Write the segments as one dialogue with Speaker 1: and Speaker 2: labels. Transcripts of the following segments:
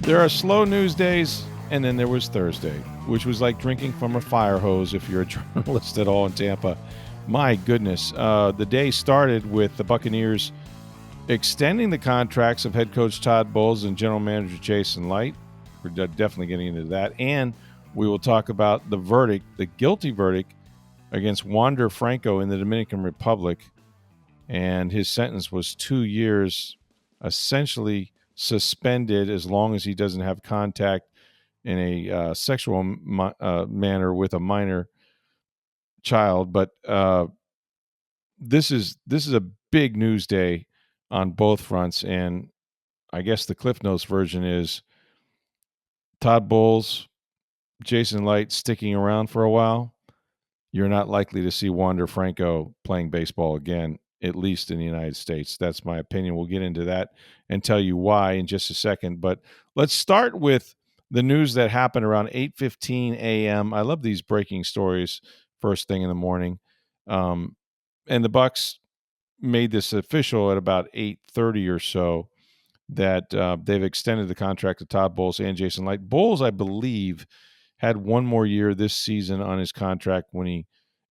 Speaker 1: There are slow news days, and then there was Thursday, which was like drinking from a fire hose if you're a journalist at all in Tampa. My goodness. The day started with the Buccaneers extending the contracts of head coach Todd Bowles and general manager Jason Licht. We're definitely getting into that. And we will talk about the verdict, the guilty verdict against Wander Franco in the Dominican Republic. And his sentence was 2 years, essentially suspended as long as he doesn't have contact in a sexual manner with a minor child. But this is a big news day on both fronts, and I guess the Cliff Notes version is Todd Bowles, Jason Licht sticking around for a while. You're not likely to see Wander Franco playing baseball again, at least in the United States. That's my opinion. We'll get into that and tell you why in just a second. But let's start with the news that happened around 8:15 a.m. I love these breaking stories first thing in the morning. And the Bucs made this official at about 8:30 or so that they've extended the contract to Todd Bowles and Jason Licht. Bowles, I believe, had one more year this season on his contract when he,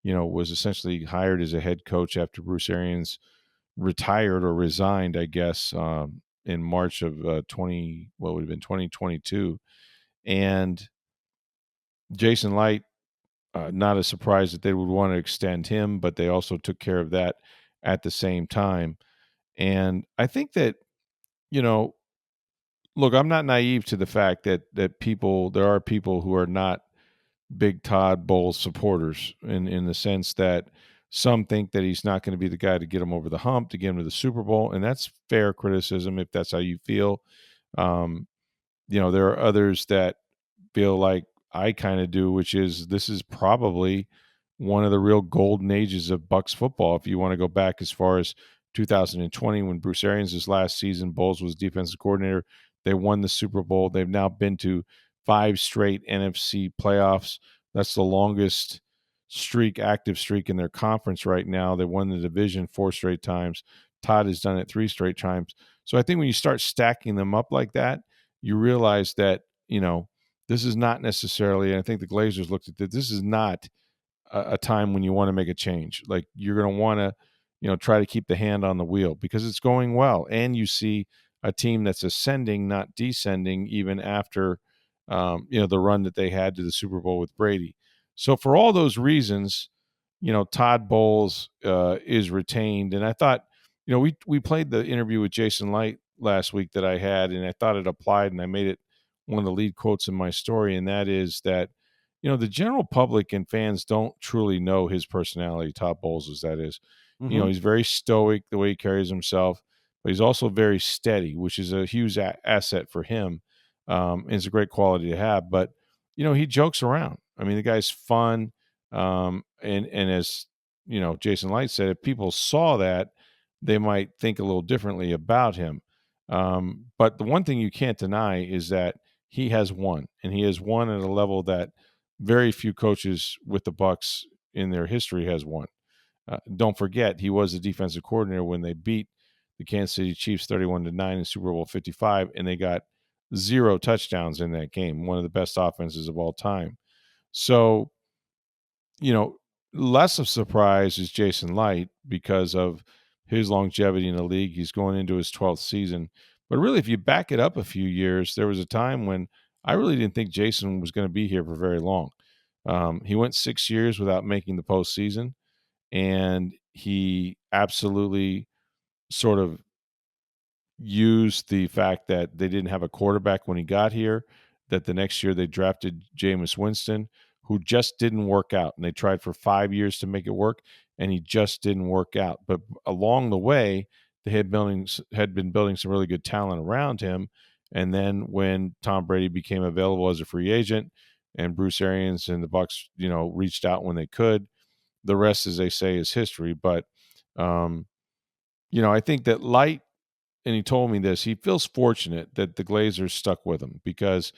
Speaker 1: was essentially hired as a head coach after Bruce Arians retired or resigned, I guess, in March of 2022. And Jason Licht, not a surprise that they would want to extend him, but they also took care of that at the same time. And I think that, look, I'm not naive to the fact that there are people who are not big Todd Bowles supporters in the sense that some think that he's not going to be the guy to get him over the hump, to get him to the Super Bowl, and that's fair criticism if that's how you feel. Um, there are others that feel like I kind of do, which is this is probably one of the real golden ages of Bucs football. If you want to go back as far as 2020, when Bruce Arians' last season, Bowles was defensive coordinator. They won the Super Bowl. They've now been to 5 straight NFC playoffs. That's the longest active streak in their conference right now. They won the division 4 straight times. Todd has done it 3 straight times. So I think when you start stacking them up like that, you realize that, this is not necessarily, and I think the Glazers looked at that, this is not a time when you want to make a change. Like you're going to want to, try to keep the hand on the wheel because it's going well. And you see a team that's ascending, not descending, even after, the run that they had to the Super Bowl with Brady. So for all those reasons, Todd Bowles is retained. And I thought, we played the interview with Jason Licht last week that I had, and I thought it applied, and I made it one of the lead quotes in my story, and that is that, the general public and fans don't truly know his personality, Todd Bowles, as that is.
Speaker 2: Mm-hmm.
Speaker 1: He's very stoic the way he carries himself, but he's also very steady, which is a huge asset for him. And it's a great quality to have. But, he jokes around. I mean, the guy's fun. And as, Jason Licht said, if people saw that, they might think a little differently about him. But the one thing you can't deny is that he has won, and he has won at a level that very few coaches with the Bucs in their history has won. Don't forget, he was the defensive coordinator when they beat the Kansas City Chiefs 31-9 in Super Bowl 55, and they got 0 touchdowns in that game, one of the best offenses of all time. So, less of surprise is Jason Licht because of his longevity in the league. He's going into his 12th season. But really, if you back it up a few years, there was a time when I really didn't think Jason was going to be here for very long. He went 6 years without making the postseason, and he absolutely sort of used the fact that they didn't have a quarterback when he got here, that the next year they drafted Jameis Winston, who just didn't work out. And they tried for 5 years to make it work, and he just didn't work out. But along the way, they had been building some really good talent around him. And then when Tom Brady became available as a free agent and Bruce Arians and the Bucs, reached out when they could, the rest, as they say, is history. But, I think that Light, and he told me this, he feels fortunate that the Glazers stuck with him because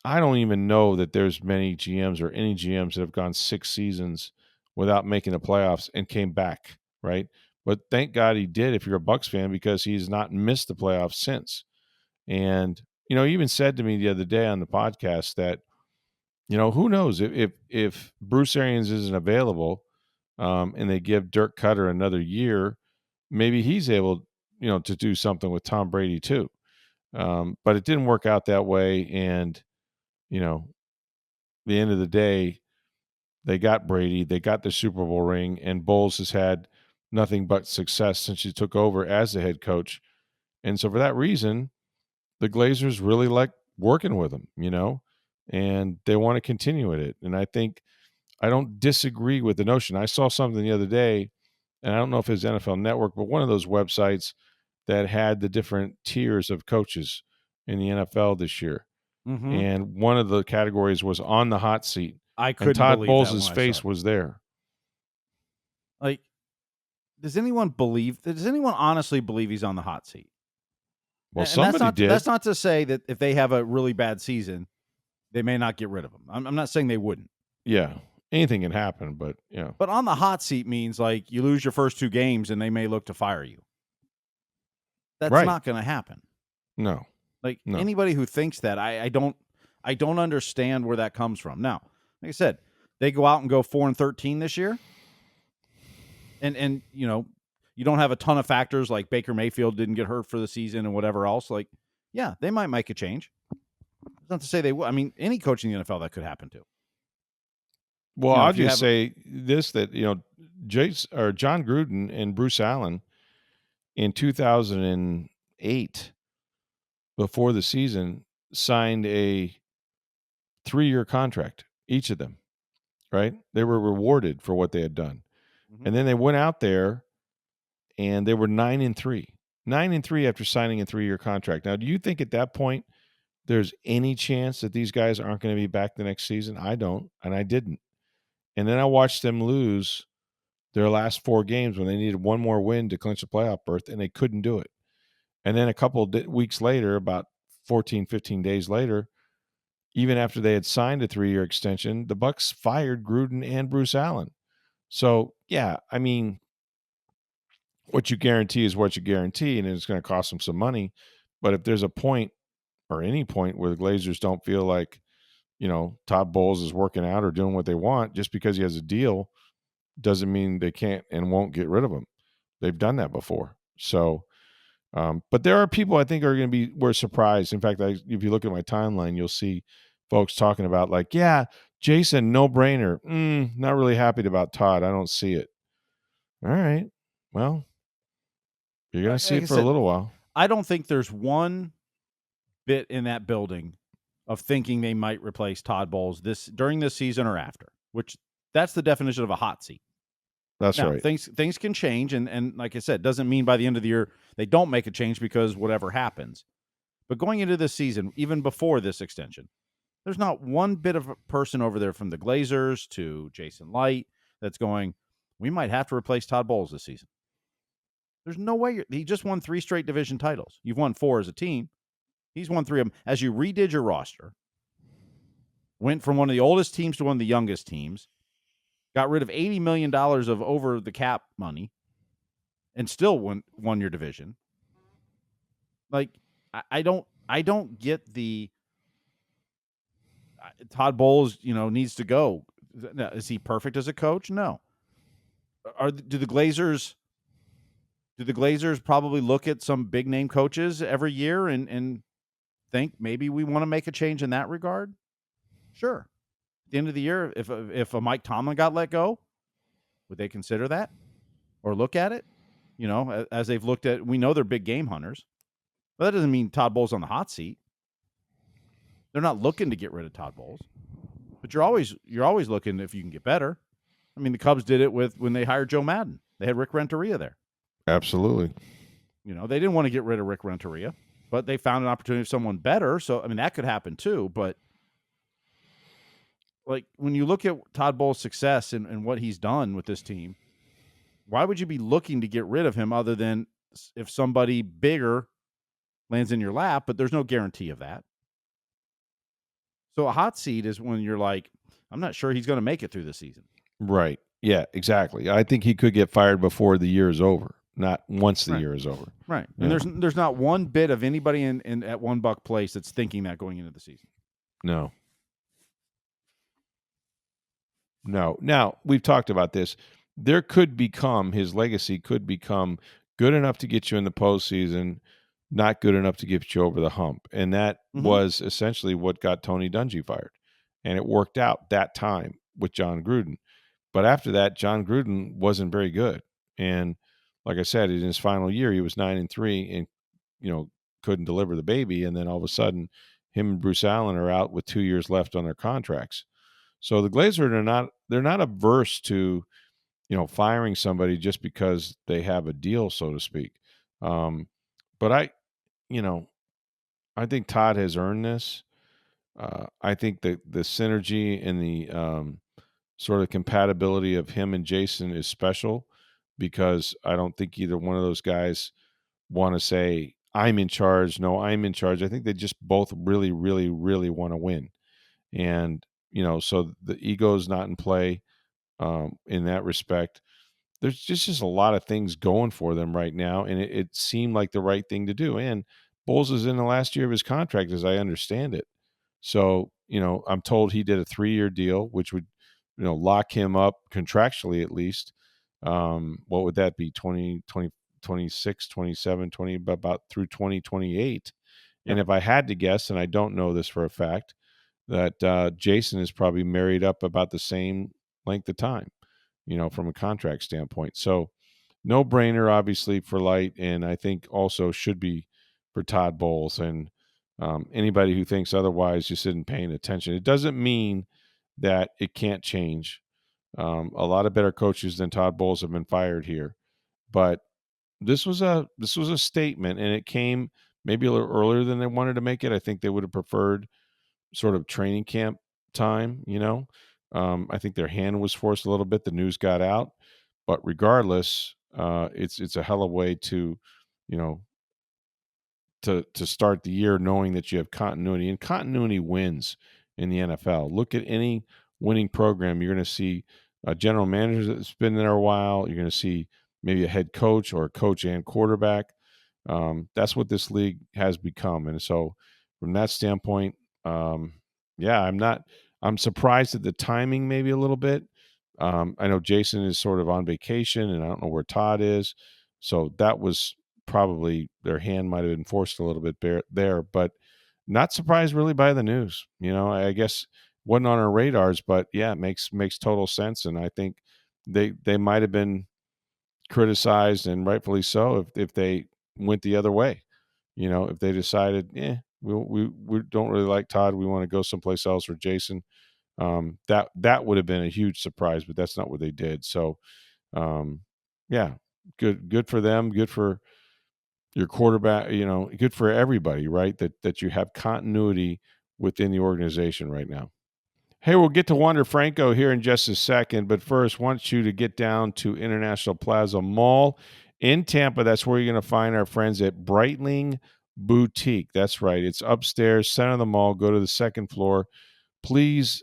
Speaker 1: I don't even know that there's many GMs or any GMs that have gone 6 seasons without making the playoffs and came back, right? But thank God he did if you're a Bucs fan, because he's not missed the playoffs since. And, he even said to me the other day on the podcast that, who knows if Bruce Arians isn't available, and they give Dirk Cutter another year, maybe he's able, to do something with Tom Brady too. But it didn't work out that way. And, the end of the day, they got Brady, they got the Super Bowl ring, and Bowles has had nothing but success since he took over as the head coach. And so for that reason, the Glazers really like working with him, and they want to continue with it. And I don't disagree with the notion. I saw something the other day, and I don't know if it's NFL Network, but one of those websites that had the different tiers of coaches in the NFL this year.
Speaker 2: Mm-hmm.
Speaker 1: And one of the categories was on the hot seat.
Speaker 2: I couldn't
Speaker 1: Todd
Speaker 2: believe
Speaker 1: Bowles'
Speaker 2: that
Speaker 1: face was there.
Speaker 2: Like, does anyone honestly believe he's on the hot seat?
Speaker 1: Well, somebody did.
Speaker 2: That's not to say that if they have a really bad season, they may not get rid of him. I'm not saying they wouldn't.
Speaker 1: Yeah. Anything can happen, but yeah.
Speaker 2: But on the hot seat means like you lose your first 2 games and they may look to fire you. That's
Speaker 1: right.
Speaker 2: not going to happen.
Speaker 1: No.
Speaker 2: Anybody who thinks that, I don't understand where that comes from. Now, like I said, they go out and go 4-13 this year. And you don't have a ton of factors like Baker Mayfield didn't get hurt for the season and whatever else. Like, yeah, they might make a change. It's not to say they will. I mean, any coach in the NFL that could happen to.
Speaker 1: Well, I'll just say this, that, John Gruden and Bruce Allen in 2008, before the season, signed a 3-year contract, each of them, right? They were rewarded for what they had done. Mm-hmm. And then they went out there and they were 9-3. 9-3 after signing a 3-year contract. Now, do you think at that point there's any chance that these guys aren't going to be back the next season? I don't, and I didn't. And then I watched them lose their last 4 games when they needed one more win to clinch a playoff berth, and they couldn't do it. And then a couple of weeks later, about 14, 15 days later, even after they had signed a 3-year extension, the Bucs fired Gruden and Bruce Allen. So, yeah, I mean, what you guarantee is what you guarantee, and it's going to cost them some money. But if there's a point or any point where the Glazers don't feel like, Todd Bowles is working out or doing what they want, just because he has a deal doesn't mean they can't and won't get rid of him. They've done that before. So, but there are people I think we're surprised. In fact, if you look at my timeline, you'll see folks talking about like, yeah, Jason, no brainer. Not really happy about Todd. I don't see it. All right. Well, you're going to see it for a little while.
Speaker 2: I don't think there's one bit in that building of thinking they might replace Todd Bowles during this season or after, which that's the definition of a hot seat.
Speaker 1: That's
Speaker 2: now,
Speaker 1: right.
Speaker 2: Things can change, and like I said, doesn't mean by the end of the year they don't make a change because whatever happens. But going into this season, even before this extension, there's not one bit of a person over there from the Glazers to Jason Light that's going, we might have to replace Todd Bowles this season. There's no way. He just won 3 straight division titles. You've won 4 as a team. He's won 3 of them. As you redid your roster, went from one of the oldest teams to one of the youngest teams, got rid of $80 million of over the cap money, and still won your division. Like, I don't get the Todd Bowles, needs to go. Is he perfect as a coach? No. Do the Glazers probably look at some big name coaches every year and think maybe we want to make a change in that regard? Sure. At the end of the year, if a Mike Tomlin got let go, would they consider that or look at it? As they've looked at, we know they're big game hunters, but that doesn't mean Todd Bowles on the hot seat. They're not looking to get rid of Todd Bowles, but you're always looking if you can get better. I mean, the Cubs did it when they hired Joe Madden. They had Rick Renteria there.
Speaker 1: Absolutely.
Speaker 2: They didn't want to get rid of Rick Renteria, but they found an opportunity for someone better. So, I mean, that could happen too. But like when you look at Todd Bowles' success and what he's done with this team, why would you be looking to get rid of him other than if somebody bigger lands in your lap? But there's no guarantee of that. So a hot seat is when you're like, I'm not sure he's going to make it through the season.
Speaker 1: Right. Yeah, exactly. I think he could get fired before the year is over. not once the
Speaker 2: Right.
Speaker 1: year is over.
Speaker 2: Right.
Speaker 1: Yeah.
Speaker 2: And there's not one bit of anybody in at One Buck Place that's thinking that going into the season.
Speaker 1: No. Now, we've talked about this. His legacy could become good enough to get you in the postseason, not good enough to get you over the hump. And that was essentially what got Tony Dungy fired. And it worked out that time with John Gruden. But after that, John Gruden wasn't very good. And like I said, in his final year, he was 9-3 and, couldn't deliver the baby. And then all of a sudden, him and Bruce Allen are out with 2 years left on their contracts. So the Glazers they're not averse to, firing somebody just because they have a deal, so to speak. But I think Todd has earned this. I think that the synergy and the sort of compatibility of him and Jason is special because I don't think either one of those guys want to say, I'm in charge. No, I'm in charge. I think they just both really, really, really want to win. And, so the ego is not in play in that respect. There's just a lot of things going for them right now. And it seemed like the right thing to do. And Bowles is in the last year of his contract, as I understand it. So, I'm told he did a 3-year deal, which would, lock him up contractually at least. What would that be? 20, 20, 26, 27, 20, about through 2028.
Speaker 2: Yep.
Speaker 1: And if I had to guess, and I don't know this for a fact, that Jason is probably married up about the same length of time, from a contract standpoint. So no brainer, obviously, for Light, and I think also should be for Todd Bowles. And anybody who thinks otherwise just isn't paying attention. It doesn't mean that it can't change. A lot of better coaches than Todd Bowles have been fired here, but this was a statement, and it came maybe a little earlier than they wanted to make it. I think they would have preferred sort of training camp time. I think their hand was forced a little bit. The news got out, but regardless, it's a hell of a way to, you know, to start the year knowing that you have continuity, and continuity wins in the NFL. Look at any winning program. You're going to see a general manager that's been there a while. You're going to see maybe a head coach or a coach and quarterback. That's what this league has become. And so from that standpoint, yeah, I'm surprised at the timing maybe a little bit. I know Jason is sort of on vacation and I don't know where Todd is. So that was probably their hand might have been forced a little bit there, but not surprised really by the news. I guess wasn't on our radars, but yeah, it makes total sense. And I think they might have been criticized, and rightfully so, if they went the other way. If they decided, we don't really like Todd, we want to go someplace else, or Jason, that would have been a huge surprise, but that's not what they did. So, yeah, good for them, good for your quarterback, good for everybody, right? That you have continuity within the organization right now. Hey, we'll get to Wander Franco here in just a second, but first, want you to get down to International Plaza Mall in Tampa. That's where you're going to find our friends at Breitling Boutique. That's right. It's upstairs, center of the mall. Go to the second floor. Please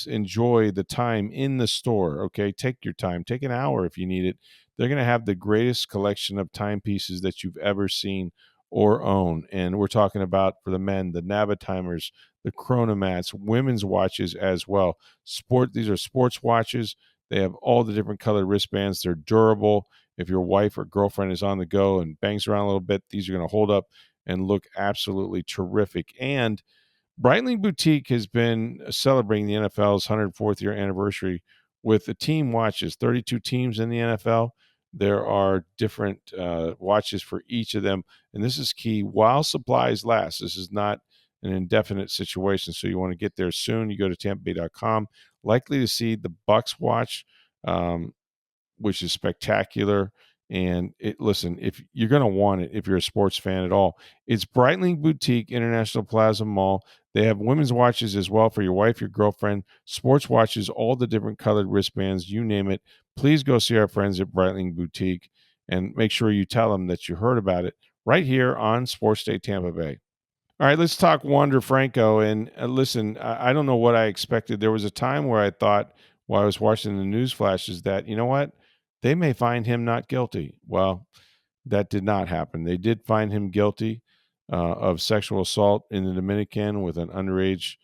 Speaker 1: enjoy the time in the store, okay? Take your time. Take an hour if you need it. They're going to have the greatest collection of timepieces that you've ever seen or own. And we're talking about, for the men, the Navatimers, the Chronomats, women's watches as well. These are sports watches. They have all the different colored wristbands. They're durable. If your wife or girlfriend is on the go and bangs around a little bit, these are going to hold up and look absolutely terrific. And Breitling Boutique has been celebrating the NFL's 104th year anniversary with the team watches. 32 teams in the NFL. There are different watches for each of them. And this is key while supplies last. This is not an indefinite situation. So you want to get there soon. You go to tampabay.com. Likely to see the Bucs watch, which is spectacular. And listen, if you're going to want it, if you're a sports fan at all, it's Breitling Boutique, International Plaza Mall. They have women's watches as well for your wife, your girlfriend, sports watches, all the different colored wristbands, you name it. Please go see our friends at Breitling Boutique and make sure you tell them that you heard about it right here on Sports Day Tampa Bay. All right, let's talk Wander Franco. And listen, I don't know what I expected. There was a time where I thought, while I was watching the news flashes, that, you know what? they may find him not guilty. Well, that did not happen. They did find him guilty of sexual assault in the Dominican with an underage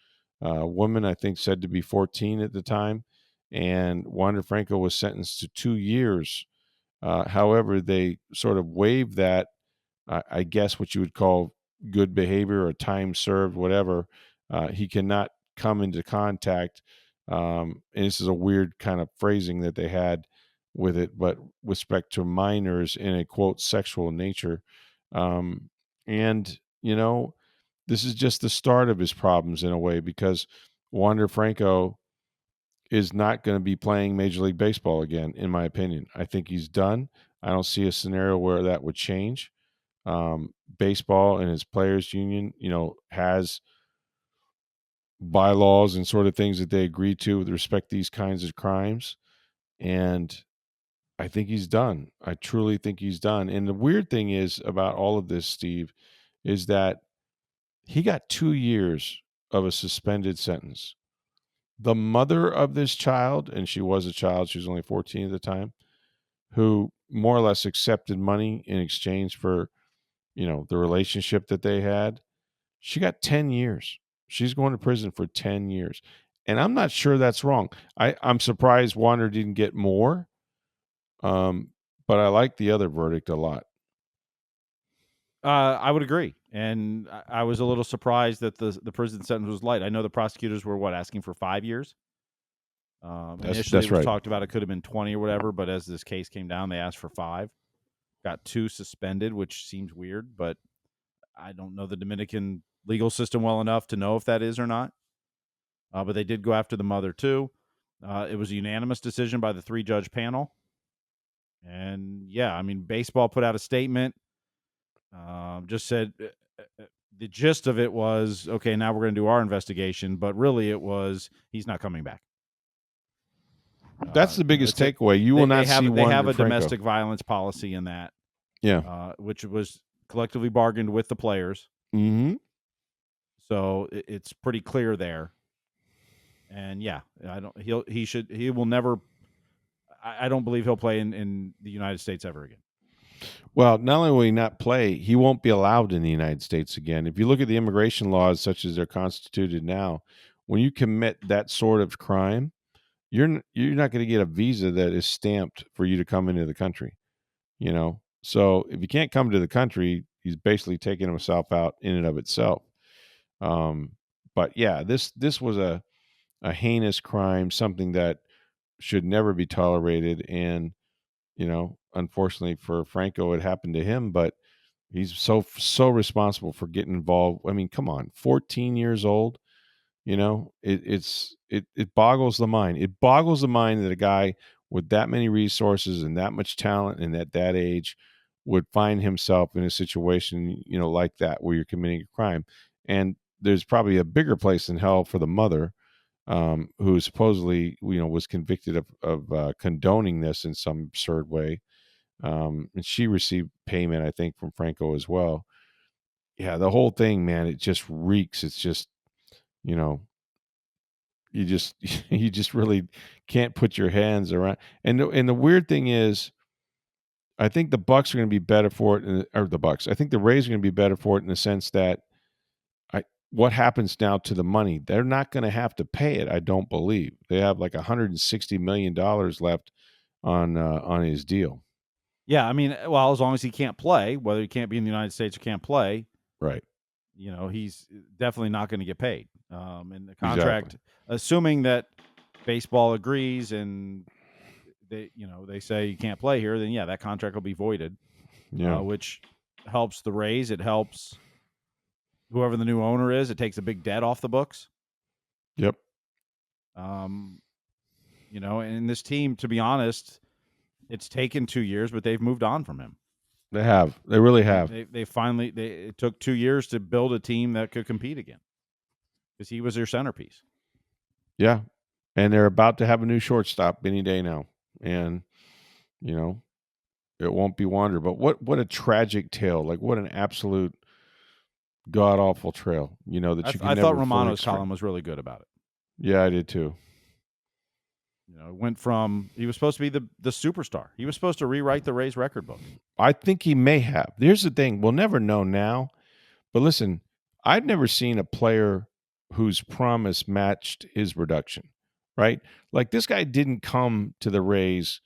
Speaker 1: woman, I think said to be 14 at the time. And Wander Franco was sentenced to 2 years. However, they sort of waived that, I guess what you would call good behavior or time served, whatever. He cannot come into contact. And this is a weird kind of phrasing that they had with it, but with respect to minors in a quote sexual nature. Um, and, this is just the start of his problems in a way, because Wander Franco is not going to be playing Major League Baseball again, in my opinion. I think he's done. I don't see a scenario where that would change. Baseball and his players union, has bylaws and sort of things that they agree to with respect to these kinds of crimes. And I think he's done. I truly think he's done. And the weird thing is about all of this, Steve, is that he got 2 years of a suspended sentence. The mother of this child, and she was a child, she was only 14 at the time, who more or less accepted money in exchange for, the relationship that they had, she got 10 years. She's going to prison for 10 years. And I'm not sure that's wrong. I'm surprised Wander didn't get more, but I like the other verdict a lot.
Speaker 2: I would agree, and I was a little surprised that the prison sentence was light. I know the prosecutors were asking for 5 years. Initially, it was
Speaker 1: right.
Speaker 2: talked about it could have been 20 or whatever, but as this case came down, they asked for 5. Got 2 suspended, which seems weird, but I don't know the Dominican legal system well enough to know if that is or not. But they did go after the mother too. It was a unanimous decision by the 3-judge panel. And yeah, I mean, baseball put out a statement. Just said the gist of it was, okay, now we're going to do our investigation, but really it was he's not coming back.
Speaker 1: That's the biggest takeaway. You will not see
Speaker 2: They have a
Speaker 1: Franco.
Speaker 2: domestic violence policy in that,
Speaker 1: Yeah.
Speaker 2: which was collectively bargained with the players.
Speaker 1: Mm-hmm.
Speaker 2: So it's pretty clear there. And yeah, he will never. I don't believe he'll play in the United States ever again.
Speaker 1: Well, not only will he not play, he won't be allowed in the United States again. If you look at the immigration laws, such as they're constituted now, when you commit that sort of crime, you're not going to get a visa that is stamped for you to come into the country. So if you can't come to the country, he's basically taking himself out in and of itself. But yeah, this was a heinous crime, something that should never be tolerated. And unfortunately for Franco, it happened to him, but he's so responsible for getting involved. I mean, come on, 14 years old. It boggles the mind. It boggles the mind that a guy with that many resources and that much talent and at that age would find himself in a situation, like that, where you're committing a crime. And there's probably a bigger place in hell for the mother, who supposedly, was convicted of condoning this in some absurd way. And she received payment, I think, from Franco as well. Yeah, the whole thing, man, it just reeks. It's just, you just you just really can't put your hands around. And the weird thing is, I think the Bucs are going to be better for it, or the Bucs. I think the Rays are going to be better for it in the sense that what happens now to the money? They're not going to have to pay it. I don't believe they have like $160 million left on his deal.
Speaker 2: Yeah, I mean, well, as long as he can't play, whether he can't be in the United States or can't play,
Speaker 1: right?
Speaker 2: He's definitely not going to get paid. And the contract,
Speaker 1: Exactly.
Speaker 2: assuming that baseball agrees and they say you can't play here, then yeah, that contract will be voided.
Speaker 1: Yeah,
Speaker 2: which helps the Rays. It helps whoever the new owner is. It takes a big debt off the books.
Speaker 1: Yep.
Speaker 2: And this team, to be honest, it's taken 2 years, but they've moved on from him.
Speaker 1: They have. They really have.
Speaker 2: They finally. It took 2 years to build a team that could compete again, because he was their centerpiece.
Speaker 1: Yeah, and they're about to have a new shortstop any day now, and it won't be Wander. But what a tragic tale! Like, what an absolute god awful trail. That you can.
Speaker 2: I
Speaker 1: never
Speaker 2: thought
Speaker 1: fully
Speaker 2: Romano's
Speaker 1: explain.
Speaker 2: column was really good about it.
Speaker 1: Yeah, I did too.
Speaker 2: Went from he was supposed to be the superstar. He was supposed to rewrite the Rays record book.
Speaker 1: I think he may have. Here's the thing: we'll never know now. But listen, I've never seen a player whose promise matched his production. Right? Like this guy didn't come to the Rays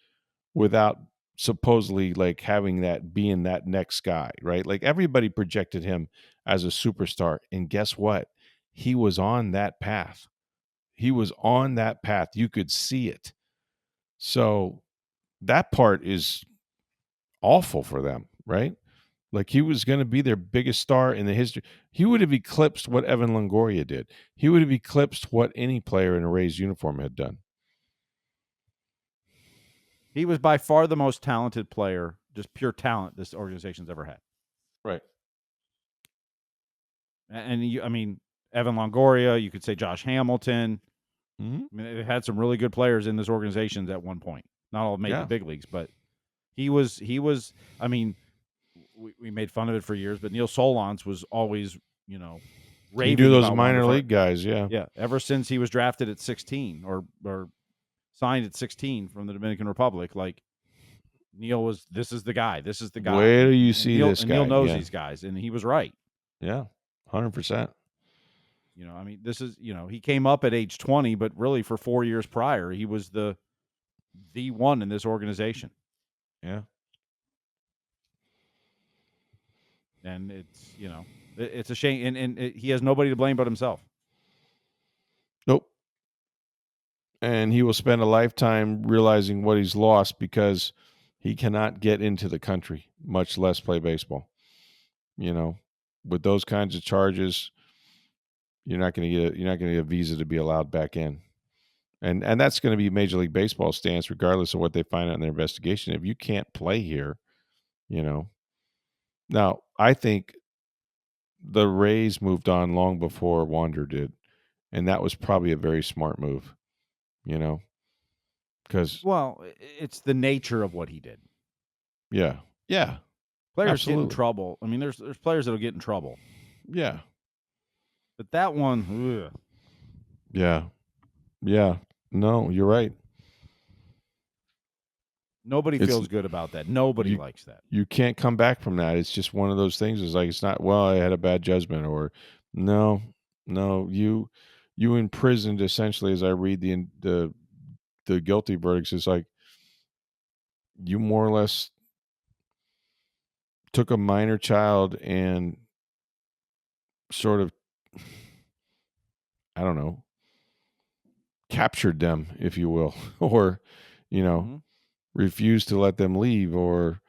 Speaker 1: without supposedly like having that being that next guy. Right? Like everybody projected him as a superstar, and guess what? He was on that path. He was on that path. You could see it. So that part is awful for them, right? Like he was going to be their biggest star in the history. He would have eclipsed what Evan Longoria did. He would have eclipsed what any player in a Rays uniform had done.
Speaker 2: He was by far the most talented player, just pure talent this organization's ever had.
Speaker 1: Right.
Speaker 2: And Evan Longoria, you could say Josh Hamilton.
Speaker 1: Mm-hmm.
Speaker 2: I mean, they had some really good players in this organization at one point. Not all made the big leagues, but he was. I mean, we made fun of it for years, but Neil Solondz was always, raving.
Speaker 1: He knew those minor league guys,
Speaker 2: yeah. Ever since he was drafted at 16 or signed at 16 from the Dominican Republic, like Neil was. This is the guy. This is the guy.
Speaker 1: Where do you see this guy?
Speaker 2: Neil knows these guys, and he was right.
Speaker 1: Yeah, 100%.
Speaker 2: This is, he came up at age 20, but really for 4 years prior, he was the one in this organization.
Speaker 1: Yeah.
Speaker 2: And it's, it's a shame. And he has nobody to blame but himself.
Speaker 1: Nope. And he will spend a lifetime realizing what he's lost because he cannot get into the country, much less play baseball. With those kinds of charges, you're not going to get a visa to be allowed back in. And that's going to be Major League Baseball's stance, regardless of what they find out in their investigation. If you can't play here, Now, I think the Rays moved on long before Wander did. And that was probably a very smart move, because.
Speaker 2: Well, it's the nature of what he did.
Speaker 1: Yeah. Yeah.
Speaker 2: Players
Speaker 1: Absolutely.
Speaker 2: get in trouble. I mean, there's players that'll get in trouble.
Speaker 1: Yeah.
Speaker 2: But that one, ugh.
Speaker 1: Yeah. Yeah. No, you're right.
Speaker 2: Nobody feels good about that. Nobody likes that.
Speaker 1: You can't come back from that. It's just one of those things. It's like, it's not, well, I had a bad judgment, or no, you imprisoned essentially, as I read the guilty verdicts. It's like you more or less took a minor child and sort of, I don't know, captured them, if you will, or, refused to let them leave, or,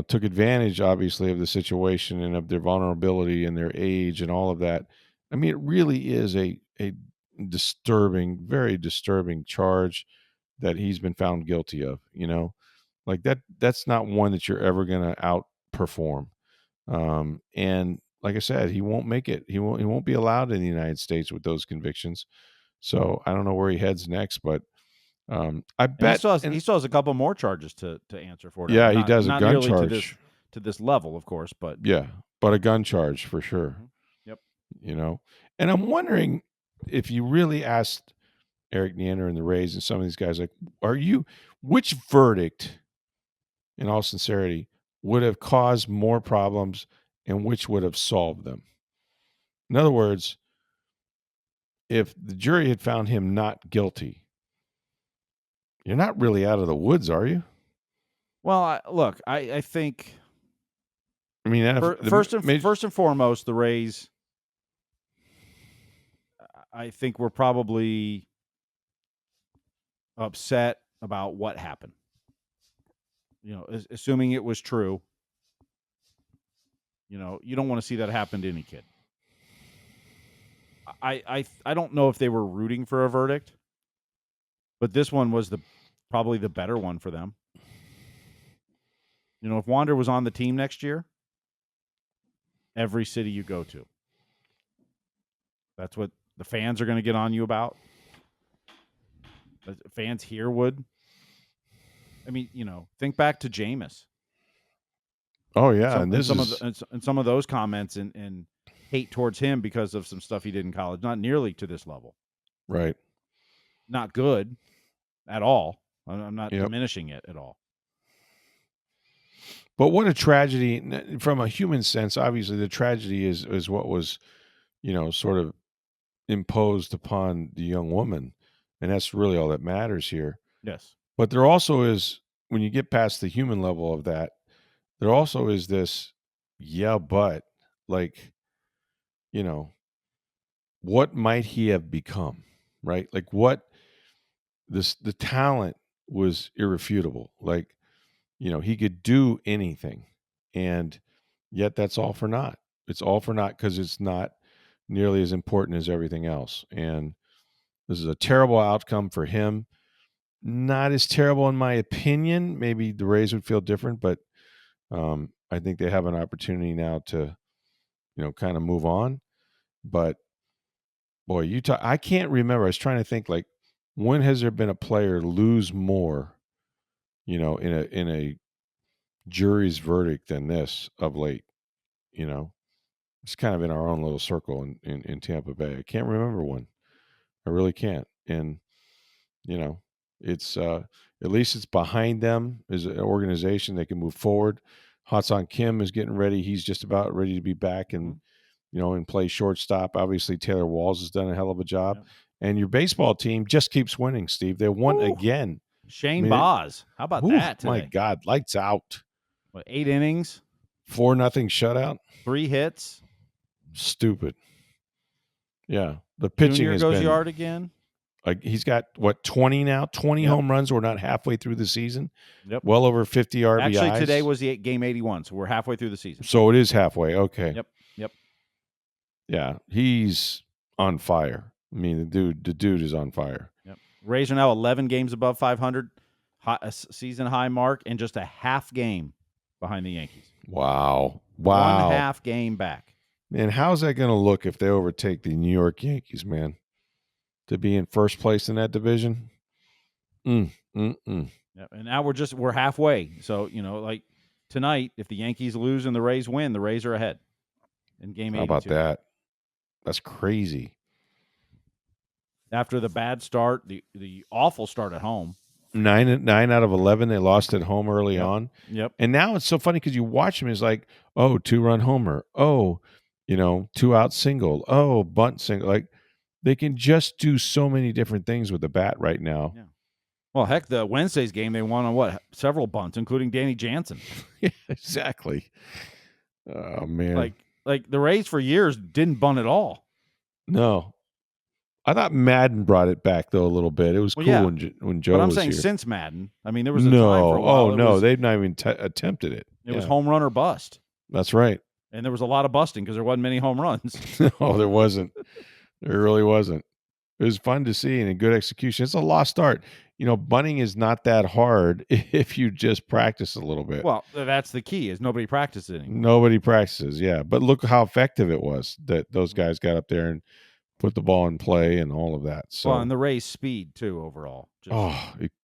Speaker 1: took advantage, obviously, of the situation and of their vulnerability and their age and all of that. I mean, it really is a disturbing, very disturbing charge that he's been found guilty of, like that's not one that you're ever going to outperform. And like I said, he won't make it. He won't be allowed in the United States with those convictions. So I don't know where he heads next, but I bet
Speaker 2: he still has a couple more charges to answer for.
Speaker 1: Yeah, he does a
Speaker 2: not
Speaker 1: gun
Speaker 2: nearly
Speaker 1: charge
Speaker 2: to this level, of course, but
Speaker 1: but a gun charge for sure.
Speaker 2: Mm-hmm.
Speaker 1: Yep. And I'm wondering if you really asked Eric Neander and the Rays and some of these guys, like, which verdict, in all sincerity, would have caused more problems and which would have solved them? In other words, if the jury had found him not guilty, you're not really out of the woods, are you?
Speaker 2: Well, I think.
Speaker 1: I mean,
Speaker 2: first and foremost, the Rays, I think, were probably upset about what happened. Assuming it was true. You don't want to see that happen to any kid. I don't know if they were rooting for a verdict, but this one was probably the better one for them. If Wander was on the team next year, every city you go to, that's what the fans are going to get on you about. The fans here would. I mean, think back to Jameis.
Speaker 1: Oh yeah,
Speaker 2: some of those comments and hate towards him because of some stuff he did in college, not nearly to this level.
Speaker 1: Right.
Speaker 2: Not good. at all. I'm not
Speaker 1: Yep.
Speaker 2: diminishing it at all.
Speaker 1: But what a tragedy from a human sense. Obviously, the tragedy is what was, sort of imposed upon the young woman, and that's really all that matters here.
Speaker 2: Yes.
Speaker 1: But there also is, when you get past the human level of that, there also is this, but like, what might he have become, right? Like the talent was irrefutable. Like, he could do anything, and yet that's all for naught. It's all for naught because it's not nearly as important as everything else. And this is a terrible outcome for him. Not as terrible in my opinion. Maybe the Rays would feel different, but I think they have an opportunity now to, kind of move on. But boy, I can't remember. I was trying to think, like, when has there been a player lose more, in a jury's verdict than this of late? It's kind of in our own little circle in Tampa Bay. I can't remember one. I really can't. And it's at least it's behind them as an organization. They can move forward. Hatsan Kim is getting ready. He's just about ready to be back and and play shortstop. Obviously, Taylor Walls has done a hell of a job. Yeah. And your baseball team just keeps winning, Steve. They won again.
Speaker 2: Shane Boz. How about that today?
Speaker 1: My God, lights out.
Speaker 2: What, 8 innings?
Speaker 1: 4-0 shutout.
Speaker 2: 3 hits.
Speaker 1: Stupid. Yeah. The pitching
Speaker 2: Junior
Speaker 1: has
Speaker 2: goes
Speaker 1: been
Speaker 2: yard again.
Speaker 1: He's got 20 now? 20 home runs. We're not halfway through the season.
Speaker 2: Yep.
Speaker 1: Well over 50 RBIs.
Speaker 2: Actually, today was the game 81, so we're halfway through the season.
Speaker 1: So it is halfway. Okay.
Speaker 2: Yep.
Speaker 1: Yeah, he's on fire. I mean, the dude is on fire.
Speaker 2: Yep. Rays are now 11 games above 500, a season high mark, and just a half game behind the Yankees.
Speaker 1: Wow.
Speaker 2: 1/2 game back.
Speaker 1: Man, how's that going to look if they overtake the New York Yankees, man? To be in first place in that division?
Speaker 2: Yep. And now we're halfway. So, like tonight, if the Yankees lose and the Rays win, the Rays are ahead in game 82.
Speaker 1: How about that? That's crazy.
Speaker 2: After the bad start, the awful start at home.
Speaker 1: 9 out of 11, they lost at home early on.
Speaker 2: Yep.
Speaker 1: And now it's so funny because you watch them, it's like, 2-run homer. 2-out single. Bunt single. Like, they can just do so many different things with the bat right now.
Speaker 2: Yeah. Well, heck, the Wednesday's game, they won on several bunts, including Danny Jansen.
Speaker 1: Yeah, exactly. Oh, man.
Speaker 2: Like the Rays for years didn't bunt at all.
Speaker 1: No. I thought Madden brought it back, though, a little bit. It was cool when Joe was here.
Speaker 2: But I'm saying since Madden. I mean, there was a time for a while.
Speaker 1: They've not even attempted it.
Speaker 2: It was home run or bust.
Speaker 1: That's right.
Speaker 2: And there was a lot of busting because there wasn't many home runs.
Speaker 1: No, there wasn't. There really wasn't. It was fun to see and a good execution. It's a lost art. Bunting is not that hard if you just practice a little bit.
Speaker 2: Well, that's the key is nobody practices anymore.
Speaker 1: Nobody practices, yeah. But look how effective it was that those guys got up there and put the ball in play and all of that. So,
Speaker 2: and the Rays' speed, too, overall.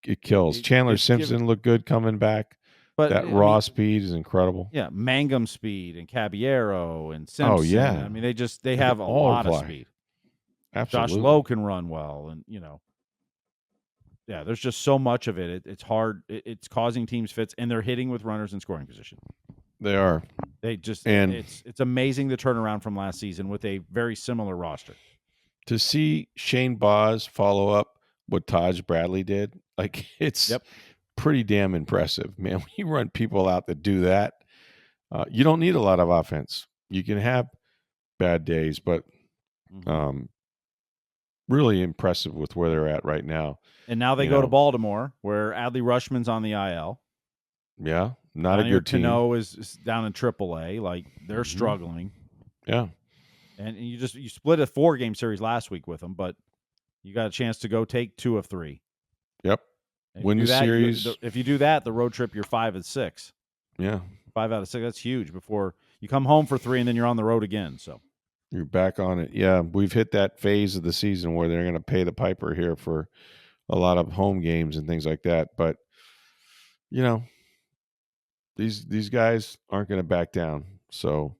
Speaker 1: It kills. Chandler Simpson looked good coming back. But that raw speed is incredible.
Speaker 2: Yeah, Mangum speed and Caballero and Simpson.
Speaker 1: Oh, yeah.
Speaker 2: I mean, they have a lot of speed.
Speaker 1: Absolutely.
Speaker 2: Josh Lowe can run well, and there's just so much of it. It's hard. It's causing teams fits, and they're hitting with runners in scoring position.
Speaker 1: They are.
Speaker 2: It's amazing the turnaround from last season with a very similar roster.
Speaker 1: To see Shane Boz follow up what Todd Bradley did, like it's pretty damn impressive, man. When you run people out that do that, you don't need a lot of offense. You can have bad days, but really impressive with where they're at right now.
Speaker 2: And now they go to Baltimore, where Adley Rutschman's on the IL.
Speaker 1: Yeah, not a good team.
Speaker 2: Cano is down in AAA. Like, they're struggling.
Speaker 1: Yeah.
Speaker 2: And you split a 4-game series last week with them, but you got a chance to go take 2 of 3.
Speaker 1: Yep. Win the series.
Speaker 2: If you do that, the road trip, you're 5 of 6.
Speaker 1: Yeah.
Speaker 2: 5 out of 6. That's huge. Before you come home for 3, and then you're on the road again. So
Speaker 1: you're back on it. Yeah, we've hit that phase of the season where they're going to pay the piper here for a lot of home games and things like that. But these guys aren't going to back down. So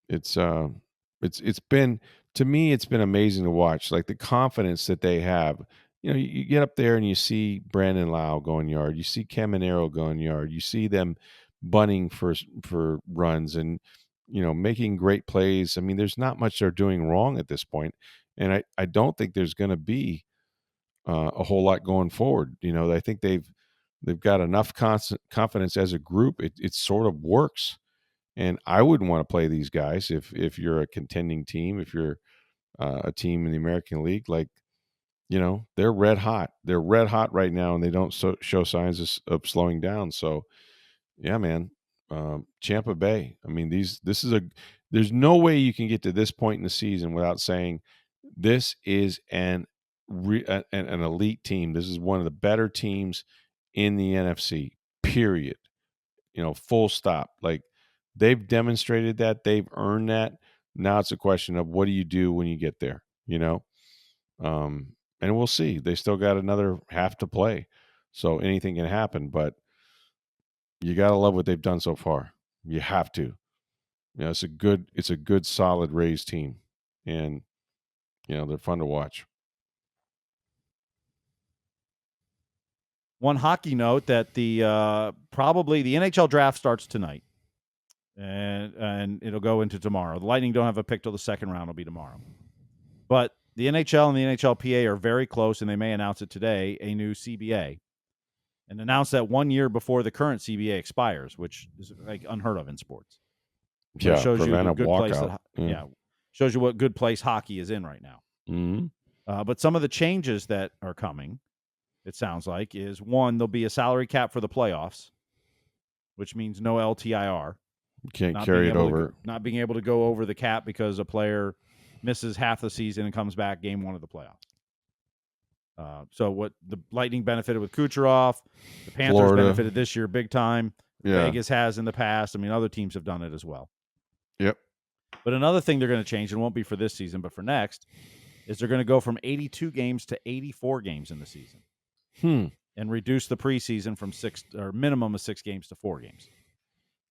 Speaker 1: it's been, to me, it's been amazing to watch, like the confidence that they have you get up there and you see Brandon Lau going yard, you see Caminero going yard, you see them bunting for runs and making great plays. I mean, there's not much they're doing wrong at this point, and I don't think there's going to be a whole lot going forward. I think they've got enough confidence as a group. It sort of works, and I wouldn't want to play these guys if you're a contending team, if you're a team in the American League. Like, they're red hot. They're red hot right now, and they don't show signs of slowing down. So, yeah, man, Tampa Bay. I mean, there's no way you can get to this point in the season without saying this is an elite team. This is one of the better teams in the NFC. Period. Full stop. Like, they've demonstrated that. They've earned that. Now it's a question of what do you do when you get there? And we'll see. They still got another half to play, so anything can happen. But you got to love what they've done so far. You have to. It's a good, solid Rays team, and they're fun to watch.
Speaker 2: One hockey note that probably the NHL draft starts tonight, and it'll go into tomorrow. The Lightning don't have a pick till the second round. It'll be tomorrow, but the NHL and the NHLPA are very close, and they may announce it today, a new CBA, and announce that 1 year before the current CBA expires, which is like unheard of in sports.
Speaker 1: Yeah,
Speaker 2: it shows
Speaker 1: prevent
Speaker 2: you
Speaker 1: a
Speaker 2: good
Speaker 1: walkout.
Speaker 2: place shows you what good place hockey is in right now.
Speaker 1: Mm-hmm.
Speaker 2: But some of the changes that are coming, it sounds like, is one, there'll be a salary cap for the playoffs, which means no LTIR.
Speaker 1: You can't carry it over.
Speaker 2: Not being able to go over the cap because a player misses half the season and comes back game one of the playoffs. So what the Lightning benefited with Kucherov, the Panthers
Speaker 1: Florida
Speaker 2: benefited this year big time.
Speaker 1: Yeah.
Speaker 2: Vegas has in the past. I mean, other teams have done it as well.
Speaker 1: Yep.
Speaker 2: But another thing they're going to change, and won't be for this season, but for next, is they're going to go from 82 games to 84 games in the season. And reduce the preseason from minimum of 6 games to 4 games.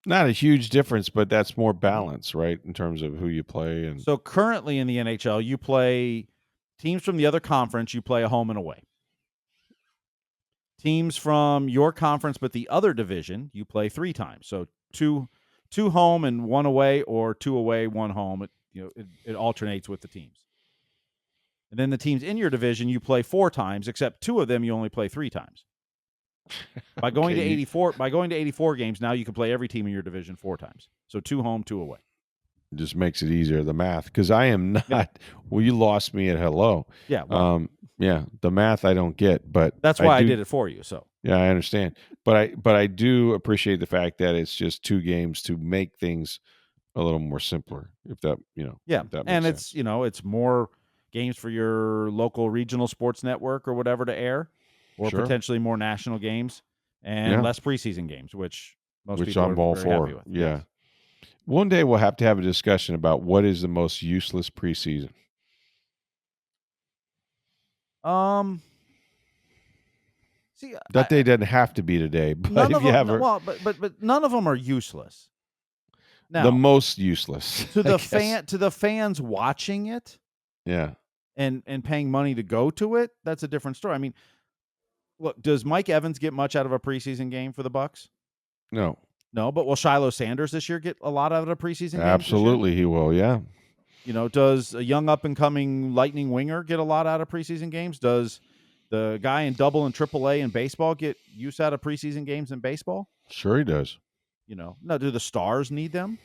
Speaker 1: Not a huge difference, but that's more balance, right, in terms of who you play. And
Speaker 2: so currently in the NHL, you play teams from the other conference, you play a home and away. Teams from your conference but the other division, you play 3 times. So two home and 1 away, or 2 away, 1 home. It alternates with the teams. And then the teams in your division, you play 4 times, except 2 of them you only play 3 times. By going to 84 games, now you can play every team in your division 4 times. So 2 home, 2 away.
Speaker 1: It just makes it easier, the math, because I am not. Yeah. Well, you lost me at hello.
Speaker 2: Yeah. Well,
Speaker 1: the math I don't get, but
Speaker 2: that's why I did it for you. So
Speaker 1: yeah, I understand, but I do appreciate the fact that it's just 2 games to make things a little more simpler. If that if that makes sense.
Speaker 2: It's more games for your local regional sports network or whatever to air, or potentially more national games and less preseason games, which people
Speaker 1: I'm all
Speaker 2: very happy with.
Speaker 1: Yeah.
Speaker 2: Yes.
Speaker 1: One day we'll have to have a discussion about what is the most useless preseason.
Speaker 2: See,
Speaker 1: that day doesn't have to be today, but
Speaker 2: but none of them are useless. Now,
Speaker 1: the most useless
Speaker 2: to the fans watching it, and paying money to go to it, that's a different story. I mean, look, does Mike Evans get much out of a preseason game for the Bucs?
Speaker 1: No,
Speaker 2: but will Shiloh Sanders this year get a lot out of a preseason game?
Speaker 1: Absolutely, he will, yeah.
Speaker 2: Does a young up-and-coming Lightning winger get a lot out of preseason games? Does the guy in double and triple A in baseball get use out of preseason games in baseball?
Speaker 1: Sure he does.
Speaker 2: No, do the Stars need them?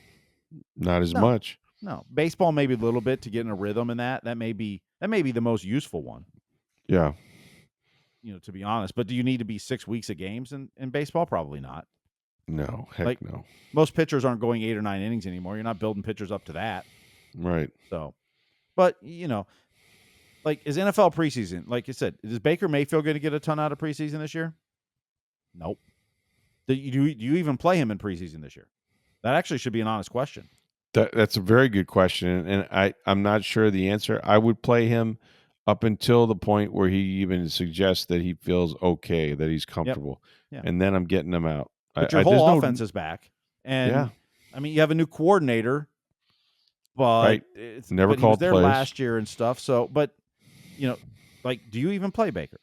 Speaker 1: Not as much.
Speaker 2: No. Baseball maybe a little bit to get in a rhythm in that. That may be the most useful one.
Speaker 1: Yeah.
Speaker 2: To be honest. But do you need to be 6 weeks of games in baseball? Probably not.
Speaker 1: No, heck no.
Speaker 2: Most pitchers aren't going 8 or 9 innings anymore. You're not building pitchers up to that.
Speaker 1: Right.
Speaker 2: So, but, is NFL preseason, like you said, is Baker Mayfield going to get a ton out of preseason this year? Nope. Do you even play him in preseason this year? That actually should be an honest question.
Speaker 1: That's a very good question, and I'm not sure the answer. I would play him up until the point where he even suggests that he feels okay, that he's comfortable.
Speaker 2: Yep.
Speaker 1: And then I'm getting him out.
Speaker 2: But your whole offense is back. And, I mean, you have a new coordinator, but
Speaker 1: never
Speaker 2: he
Speaker 1: called
Speaker 2: was there
Speaker 1: plays
Speaker 2: last year and stuff. So, but, Like, do you even play Baker?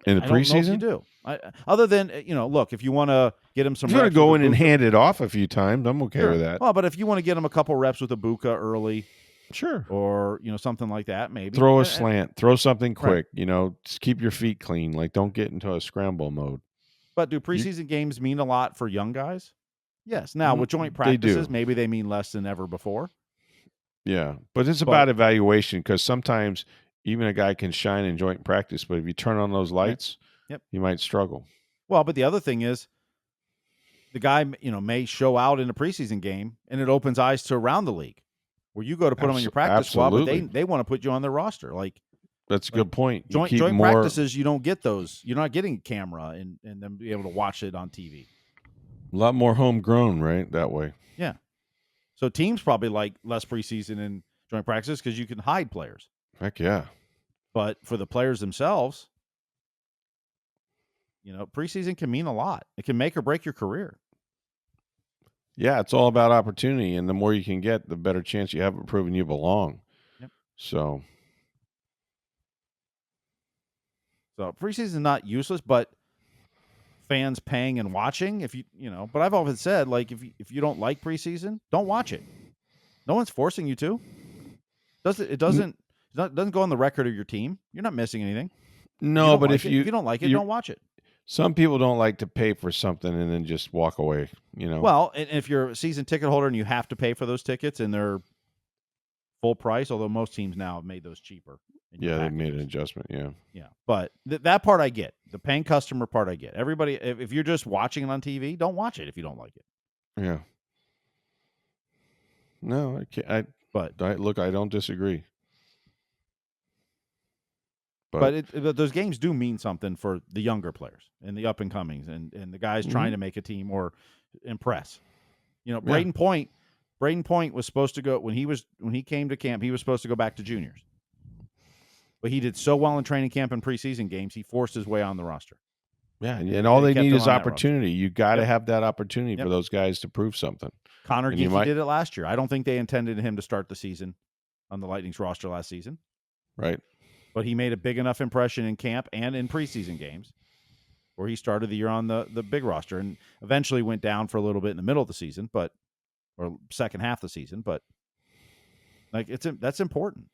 Speaker 1: In the
Speaker 2: I don't know if
Speaker 1: preseason?
Speaker 2: you do. Other than, look, if you want to get him some
Speaker 1: If you want
Speaker 2: reps
Speaker 1: to go
Speaker 2: with
Speaker 1: in and
Speaker 2: Ibuka-
Speaker 1: hand it off a few times, I'm okay
Speaker 2: Sure.
Speaker 1: with that.
Speaker 2: Well, but if you want to get him a couple reps with Ibuka early,
Speaker 1: Sure.
Speaker 2: or something like that, maybe
Speaker 1: Throw a slant, throw something
Speaker 2: Right.
Speaker 1: quick. Just keep your feet clean. Like, don't get into a scramble mode.
Speaker 2: But do preseason games mean a lot for young guys? Yes. Now with joint
Speaker 1: They do.
Speaker 2: practices, maybe they mean less than ever before.
Speaker 1: Yeah, but it's about evaluation, because sometimes even a guy can shine in joint practice, but if you turn on those lights,
Speaker 2: Yep.
Speaker 1: you might struggle.
Speaker 2: Well, but the other thing is, the guy may show out in a preseason game, and it opens eyes to around the league, where you go to put him in your practice squad, but they want to put you on their roster. Like,
Speaker 1: that's a good point. You
Speaker 2: Joint practices, you don't get those. You're not getting camera and them be able to watch it on TV.
Speaker 1: A lot more homegrown, right? That way.
Speaker 2: Yeah. So teams probably like less preseason and joint practices because you can hide players.
Speaker 1: Heck yeah.
Speaker 2: But for the players themselves, preseason can mean a lot. It can make or break your career.
Speaker 1: Yeah, it's all about opportunity, and the more you can get, the better chance you have of proving you belong.
Speaker 2: Yep.
Speaker 1: So
Speaker 2: preseason is not useless, but fans paying and watching, but I've always said, like, if you don't like preseason, don't watch it. No one's forcing you to. It doesn't go on the record of your team. You're not missing anything.
Speaker 1: No, but
Speaker 2: if you don't like it, don't watch it.
Speaker 1: Some people don't like to pay for something and then just walk away,
Speaker 2: Well, and if you're a season ticket holder and you have to pay for those tickets and they're full price, although most teams now have made those cheaper.
Speaker 1: Yeah, they've made an adjustment, yeah.
Speaker 2: Yeah, but that part I get. The paying customer part I get. Everybody, if you're just watching it on TV, don't watch it if you don't like it.
Speaker 1: Yeah. No, I can't. I don't disagree.
Speaker 2: But those games do mean something for the younger players and the up and comings and the guys trying to make a team or impress. Braden Point was supposed to go when he came to camp. He was supposed to go back to juniors, but he did so well in training camp and preseason games. He forced his way on the roster.
Speaker 1: Yeah, and all they need is opportunity. You got to have that opportunity for those guys to prove something.
Speaker 2: Connor Geeky did it last year. I don't think they intended him to start the season on the Lightning's roster last season.
Speaker 1: Right.
Speaker 2: But he made a big enough impression in camp and in preseason games where he started the year on the big roster and eventually went down for a little bit in the middle of the season, or second half of the season. But like that's important.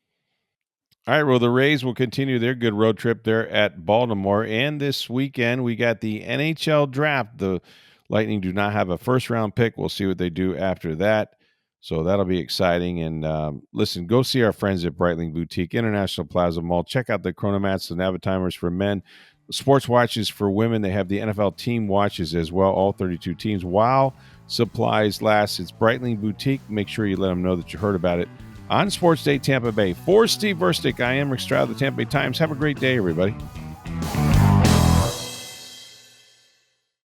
Speaker 1: All right, well, the Rays will continue their good road trip there at Baltimore. And this weekend, we got the NHL draft. The Lightning do not have a first-round pick. We'll see what they do after that. So that'll be exciting. And listen, go see our friends at Breitling Boutique, International Plaza Mall. Check out the Chronomats, the Navatimers for men, sports watches for women. They have the NFL team watches as well, all 32 teams. While supplies last, it's Breitling Boutique. Make sure you let them know that you heard about it on Sports Day Tampa Bay. For Steve Versnick, I am Rick Stroud of the Tampa Bay Times. Have a great day, everybody.